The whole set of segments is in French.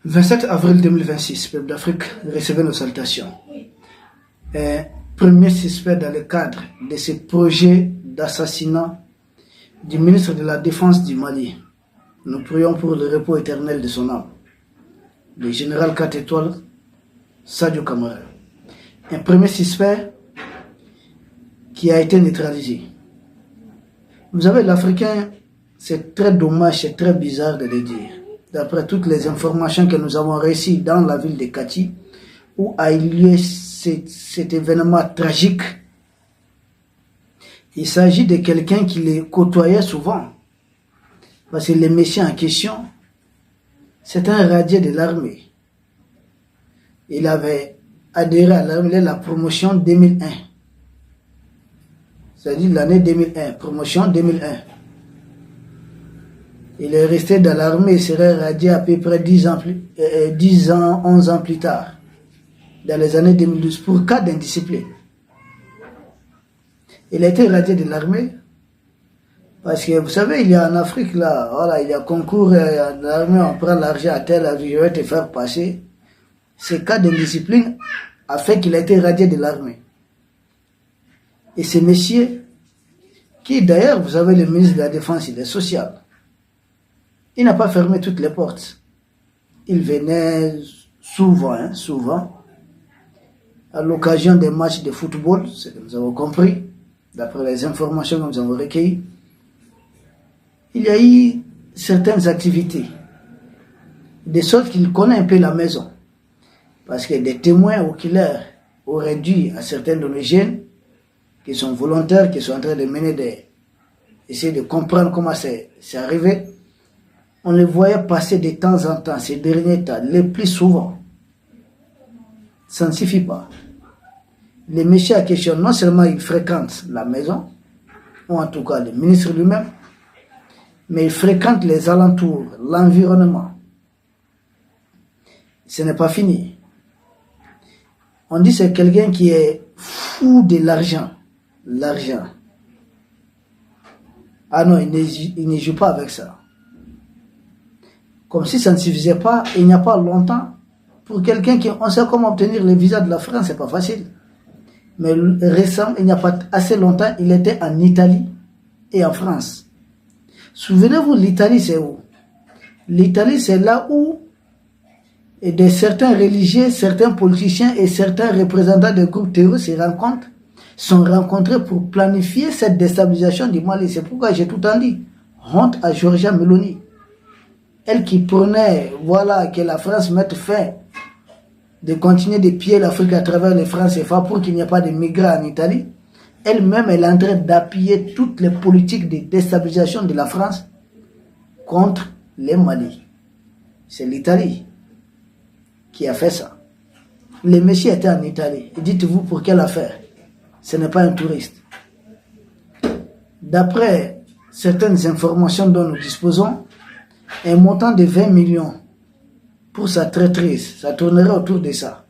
27 avril 2026, peuple d'Afrique, recevez nos salutations. Premier suspect dans le cadre de ce projet d'assassinat du ministre de la Défense du Mali. Nous prions pour le repos éternel de son âme. Le général 4 étoiles, Sadio Kamara. Un premier suspect qui a été neutralisé. Vous savez, l'Africain, c'est très dommage, c'est très bizarre de le dire. D'après toutes les informations que nous avons reçues dans la ville de Kati, où a eu lieu cet événement tragique, il s'agit de quelqu'un qui les côtoyait souvent. Parce que le monsieur en question, c'est un radié de l'armée. Il avait adhéré à l'armée, la promotion 2001. C'est-à-dire l'année 2001, promotion 2001. Il est resté dans l'armée, il serait radié à peu près 11 ans plus tard, dans les années 2012, pour cas d'indiscipline. Il a été radié de l'armée, parce que vous savez, il y a en Afrique, là, voilà, il y a concours de l'armée, on prend l'argent à tel, je vais te faire passer. Ce cas d'indiscipline a fait qu'il a été radié de l'armée. Et ce monsieur, qui d'ailleurs, vous savez, le ministre de la Défense, il est social. Il n'a pas fermé toutes les portes. Il venait souvent, souvent, à l'occasion des matchs de football, c'est ce que nous avons compris, d'après les informations que nous avons recueillies. Il y a eu certaines activités, de sorte qu'il connaît un peu la maison. Parce que des témoins oculaires auraient dit à certains de nos jeunes, qui sont volontaires, qui sont en train de mener essayer de comprendre comment c'est arrivé, on les voyait passer de temps en temps, ces derniers temps, le plus souvent. Ça ne suffit pas. Le monsieur en question, non seulement il fréquente la maison, ou en tout cas le ministre lui-même, mais il fréquente les alentours, l'environnement. Ce n'est pas fini. On dit que c'est quelqu'un qui est fou de l'argent. L'argent. Ah non, il ne joue pas avec ça. Comme si ça ne suffisait pas, il n'y a pas longtemps, pour quelqu'un qui, on sait comment obtenir le visa de la France, c'est pas facile. Mais récemment, il n'y a pas assez longtemps, il était en Italie et en France. Souvenez-vous, l'Italie, c'est où? L'Italie, c'est là où certains religieux, certains politiciens et certains représentants des groupes terroristes sont rencontrés pour planifier cette déstabilisation du Mali. C'est pourquoi j'ai tout le temps dit, honte à Giorgia Meloni. Elle qui prenait, voilà, que la France mette fin de continuer de piller l'Afrique à travers les francs CFA pour qu'il n'y ait pas de migrants en Italie. Elle-même, elle est en train d'appuyer toutes les politiques de déstabilisation de la France contre les Mali. C'est l'Italie qui a fait ça. Le monsieur était en Italie. Et dites-vous pour quelle affaire? Ce n'est pas un touriste. D'après certaines informations dont nous disposons, un montant de 20 millions pour sa traîtrise, ça tournerait autour de ça.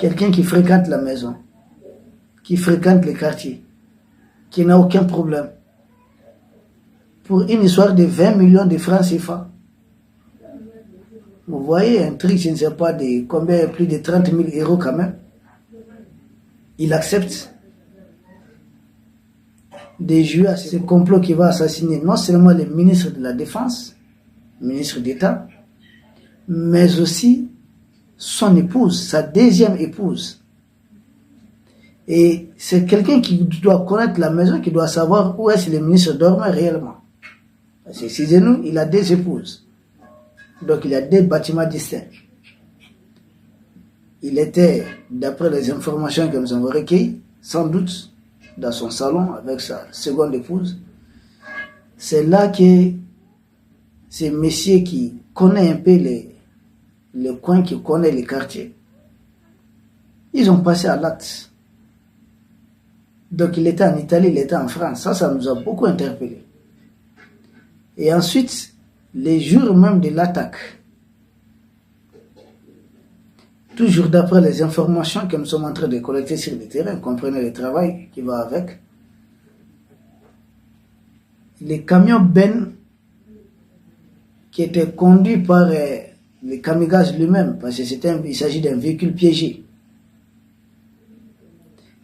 Quelqu'un qui fréquente la maison, qui fréquente les quartiers, qui n'a aucun problème. Pour une histoire de 20 millions de francs CFA. Vous voyez un truc, je ne sais pas de combien, plus de 30 000 euros quand même. Il accepte de jouer à ce complot qui va assassiner non seulement le ministre de la Défense, ministre d'État, mais aussi son épouse, sa deuxième épouse. Et c'est quelqu'un qui doit connaître la maison, qui doit savoir où est-ce que le ministre dormait réellement. Parce que excusez-nous, il a deux épouses. Donc il y a deux bâtiments distincts. Il était, d'après les informations que nous avons recueillies, sans doute dans son salon avec sa seconde épouse. C'est là que ces messieurs qui connaissent un peu les coins, qui connaissent les quartiers, ils ont passé à l'acte. Donc il était en Italie, il était en France. Ça nous a beaucoup interpellés. Et ensuite, les jours même de l'attaque, toujours d'après les informations que nous sommes en train de collecter sur le terrain, comprenez le travail qui va avec, les camions Ben qui étaient conduits par le kamikaze lui-même, parce que il s'agit d'un véhicule piégé.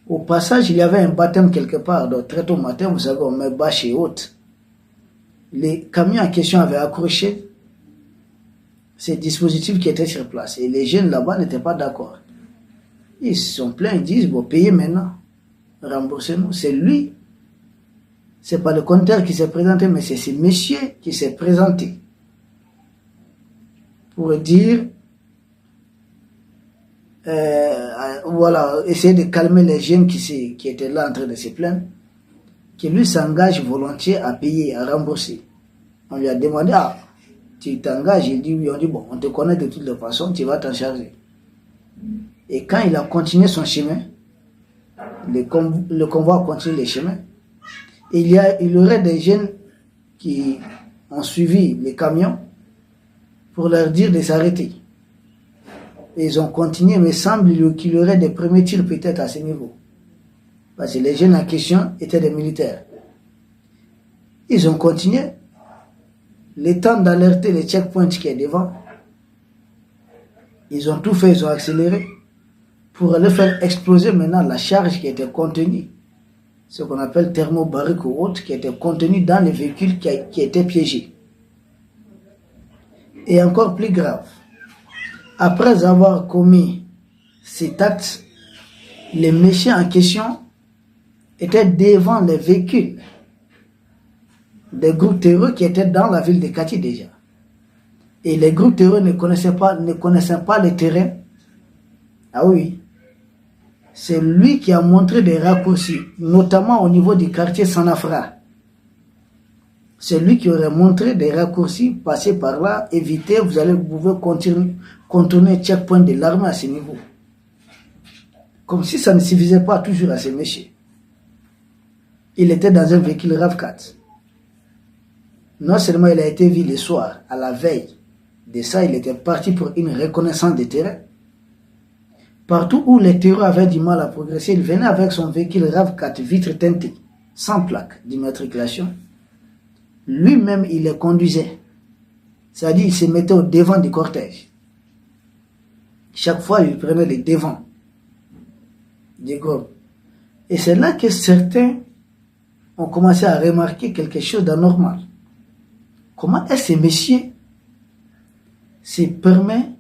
Au passage, il y avait un baptême quelque part, donc très tôt matin, vous savez, on met bâche et haute. Les camions en question avaient accroché ces dispositifs qui étaient sur place. Et les jeunes là-bas n'étaient pas d'accord. Ils se sont plaints, ils disent, bon, payez maintenant, remboursez-nous. C'est lui, c'est pas le compteur qui s'est présenté, mais c'est ce monsieur qui s'est présenté pour dire, voilà, essayer de calmer les jeunes qui étaient là en train de se plaindre, qui lui s'engage volontiers à payer, à rembourser. On lui a demandé, ah, tu t'engages, il dit oui, on dit bon, on te connaît de toutes les façons, tu vas t'en charger. Et quand il a continué son chemin, le convoi a continué le chemin, il y aurait des jeunes qui ont suivi les camions pour leur dire de s'arrêter. Et ils ont continué, mais semble qu'il y aurait des premiers tirs peut-être à ce niveau. Parce que les jeunes en question étaient des militaires. Ils ont continué. Le temps d'alerter les checkpoints qui est devant, ils ont tout fait, ils ont accéléré pour aller faire exploser maintenant la charge qui était contenue, ce qu'on appelle thermobarique ou autre, qui était contenue dans les véhicules qui étaient piégés. Et encore plus grave, après avoir commis cet acte, les méchants en question étaient devant les véhicules des groupes terreux qui étaient dans la ville de Kati déjà. Et les groupes terreux ne connaissaient pas le terrain. Ah oui. C'est lui qui a montré des raccourcis, notamment au niveau du quartier Sanafra. C'est lui qui aurait montré des raccourcis, passer par là, éviter, vous pouvez contourner le checkpoint de l'armée à ce niveau. Comme si ça ne suffisait pas toujours à ces messieurs. Il était dans un véhicule RAV4. Non seulement il a été vu le soir, à la veille de ça, il était parti pour une reconnaissance de terrain. Partout où les terreurs avaient du mal à progresser, il venait avec son véhicule RAV4 vitre teintée, sans plaque d'immatriculation. Lui-même, il les conduisait. C'est-à-dire, il se mettait au devant du cortège. Chaque fois, il prenait le devant du groupe. Et c'est là que certains ont commencé à remarquer quelque chose d'anormal. Comment est-ce que ces messieurs se permet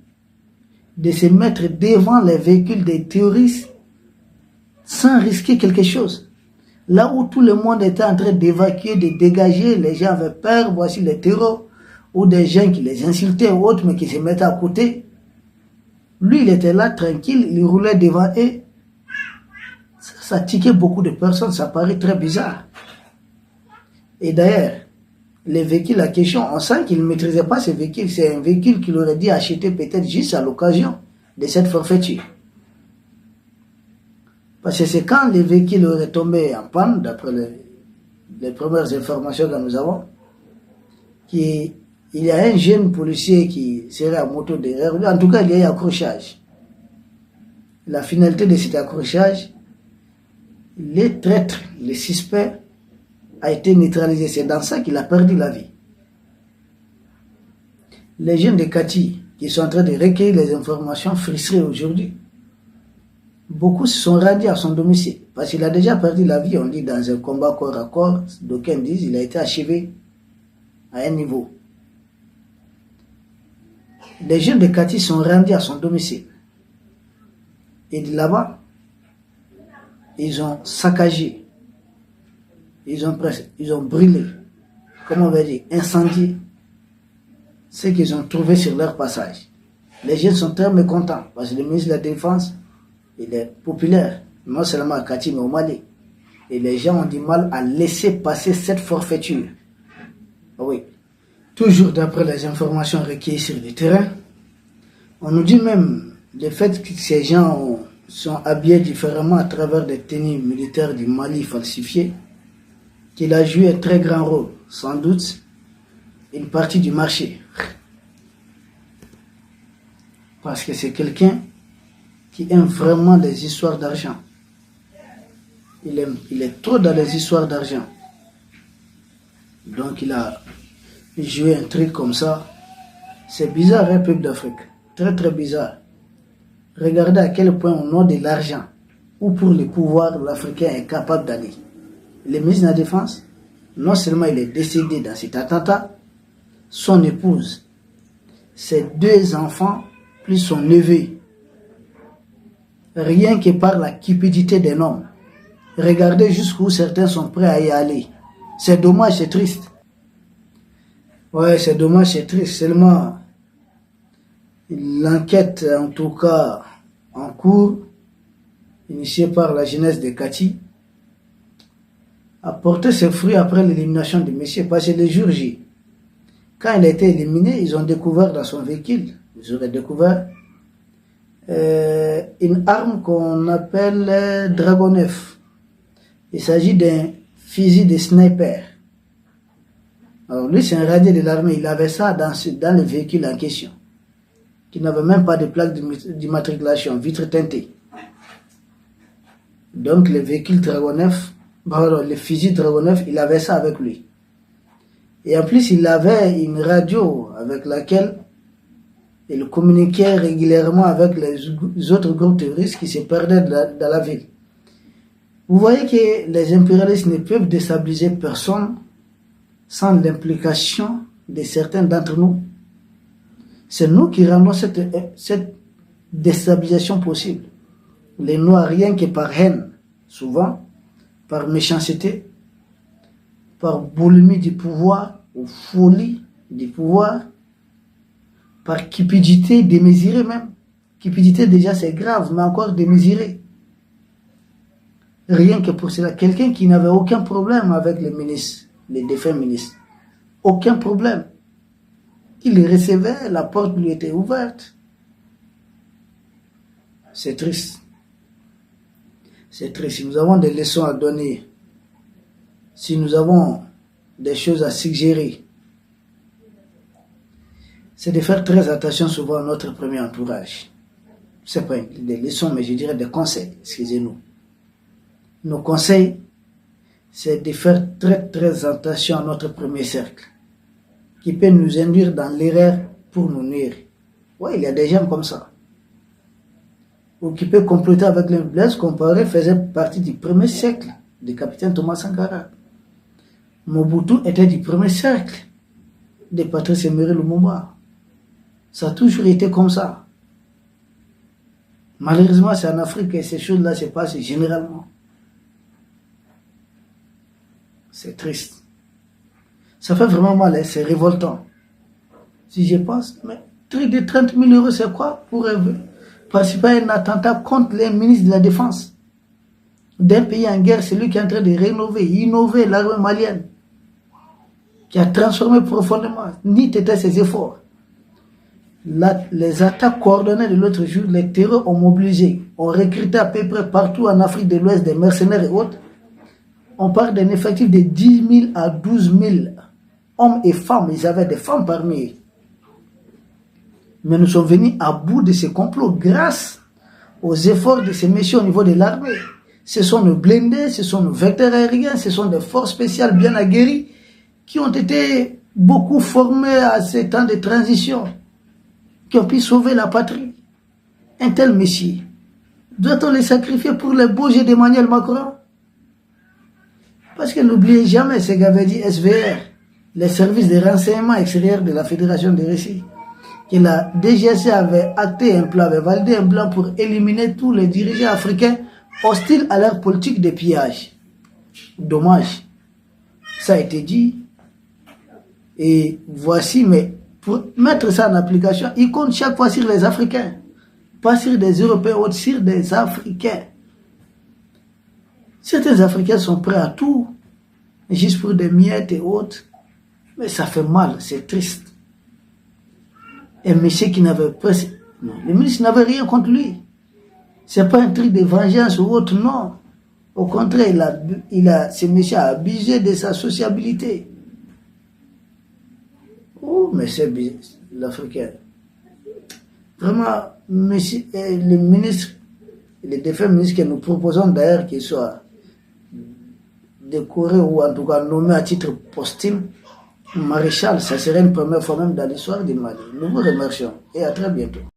de se mettre devant les véhicules des terroristes sans risquer quelque chose? Là où tout le monde était en train d'évacuer, de dégager, les gens avaient peur, voici les terrors, ou des gens qui les insultaient ou autres, mais qui se mettaient à côté. Lui, il était là, tranquille, il roulait devant eux. Ça tiquait beaucoup de personnes, ça paraît très bizarre. Et d'ailleurs, les véhicules à question, on sent qu'il ne maîtrisait pas ces véhicules. C'est un véhicule qu'il aurait dû acheter peut-être juste à l'occasion de cette forfaiture. Parce que c'est quand les véhicules auraient tombé en panne, d'après les premières informations que nous avons, qu'il y a un jeune policier qui serait à moto derrière lui. En tout cas, il y a eu accrochage. La finalité de cet accrochage, les traîtres, les suspects, a été neutralisé. C'est dans ça qu'il a perdu la vie. Les jeunes de Kati qui sont en train de recueillir les informations frustrés aujourd'hui, beaucoup se sont rendus à son domicile parce qu'il a déjà perdu la vie, on dit, dans un combat corps à corps. D'aucuns disent qu'il a été achevé à un niveau. Les jeunes de Kati sont rendus à son domicile. Et de là-bas, ils ont saccagé. Ils ont brûlé, comment on va dire, incendié ce qu'ils ont trouvé sur leur passage. Les jeunes sont très mécontents parce que le ministre de la Défense, il est populaire, non seulement à Kati mais au Mali. Et les gens ont du mal à laisser passer cette forfaiture. Oui, toujours d'après les informations recueillies sur le terrain, on nous dit même le fait que ces gens sont habillés différemment à travers des tenues militaires du Mali falsifiées, qu'il a joué un très grand rôle, sans doute, une partie du marché. Parce que c'est quelqu'un qui aime vraiment les histoires d'argent. Il est trop dans les histoires d'argent. Donc il a joué un truc comme ça C'est bizarre, un peuple d'Afrique. Très très bizarre. Regardez à quel point au nom de l'argent ou pour le pouvoir, l'Africain est capable d'aller. Le ministre de la Défense, non seulement il est décédé dans cet attentat, son épouse, ses 2 enfants, plus son neveu. Rien que par la cupidité des hommes. Regardez jusqu'où certains sont prêts à y aller. C'est dommage, c'est triste. Ouais, c'est dommage, c'est triste. Seulement, l'enquête, en tout cas, en cours, initiée par la jeunesse de Kati, a porté ses fruits après l'élimination de monsieur. Parce que le jour J, quand il a été éliminé, ils ont découvert dans son véhicule, ils auraient découvert une arme qu'on appelle Dragonef. Il s'agit d'un fusil de sniper. Alors lui, c'est un radié de l'armée. Il avait ça dans le véhicule en question, qui n'avait même pas de plaque d'immatriculation, vitre teintée. Donc le véhicule Dragonef, le fusil Dragonef, il avait ça avec lui. Et en plus, il avait une radio avec laquelle il communiquait régulièrement avec les autres groupes terroristes qui se perdaient dans la ville. Vous voyez que les impérialistes ne peuvent déstabiliser personne sans l'implication de certains d'entre nous. C'est nous qui rendons cette déstabilisation possible. Les Noirs, rien que par haine, souvent, par méchanceté, par boulimie du pouvoir, ou folie du pouvoir, par cupidité démesurée même. Cupidité déjà c'est grave, mais encore démesurée. Rien que pour cela, quelqu'un qui n'avait aucun problème avec les ministres, les défunts ministres, aucun problème. Il les recevait, la porte lui était ouverte. C'est triste. C'est triste. Si nous avons des leçons à donner, si nous avons des choses à suggérer, c'est de faire très attention souvent à notre premier entourage. Ce n'est pas des leçons, mais je dirais des conseils, excusez-nous. Nos conseils, c'est de faire très très attention à notre premier cercle, qui peut nous induire dans l'erreur pour nous nuire. Oui, il y a des gens comme ça. Ou qui peut comploter avec les Blaise Compaoré faisait partie du premier cercle du capitaine Thomas Sankara. Mobutu était du premier cercle de Patrice Emery Lumumba. Ça a toujours été comme ça. Malheureusement, c'est en Afrique que ces choses-là se passent généralement. C'est triste. Ça fait vraiment mal, c'est révoltant. Si je pense, mais truc de 30 000 euros, c'est quoi pour participer à un attentat contre les ministres de la Défense d'un pays en guerre, celui qui est en train de rénover, innover l'armée malienne, qui a transformé profondément, ni t'étaient ses efforts. Les attaques coordonnées de l'autre jour, les terreurs ont mobilisé, ont recruté à peu près partout en Afrique de l'Ouest des mercenaires et autres. On parle d'un effectif de 10 000 à 12 000 hommes et femmes. Ils avaient des femmes parmi eux. Mais nous sommes venus à bout de ce complot grâce aux efforts de ces messieurs au niveau de l'armée. Ce sont nos blindés, ce sont nos vecteurs aériens, ce sont des forces spéciales bien aguerries qui ont été beaucoup formés à ces temps de transition, qui ont pu sauver la patrie. Un tel messie, doit-on les sacrifier pour les beaux jeux d'Emmanuel Macron? Parce que n'oubliez jamais ce qu'avait dit SVR, les services de renseignement extérieur de la Fédération de Russie, que la DGSC avait acté un plan, avait validé un plan pour éliminer tous les dirigeants africains hostiles à leur politique de pillage. Dommage. Ça a été dit. Et voici, mais pour mettre ça en application, il compte chaque fois sur les Africains. Pas sur des Européens, ou sur des Africains. Certains Africains sont prêts à tout, juste pour des miettes et autres. Mais ça fait mal, c'est triste. Un monsieur qui n'avait pas... Non, le ministre n'avait rien contre lui. C'est pas un truc de vengeance ou autre, non. Au contraire, ce monsieur a abusé de sa sociabilité. Oh, mais c'est l'Africain. Vraiment, monsieur, le ministre, le défunt ministre que nous proposons d'ailleurs qu'il soit décoré ou en tout cas nommé à titre posthume, maréchal, ça serait une première fois même dans l'histoire du Mali. Nous vous remercions et à très bientôt.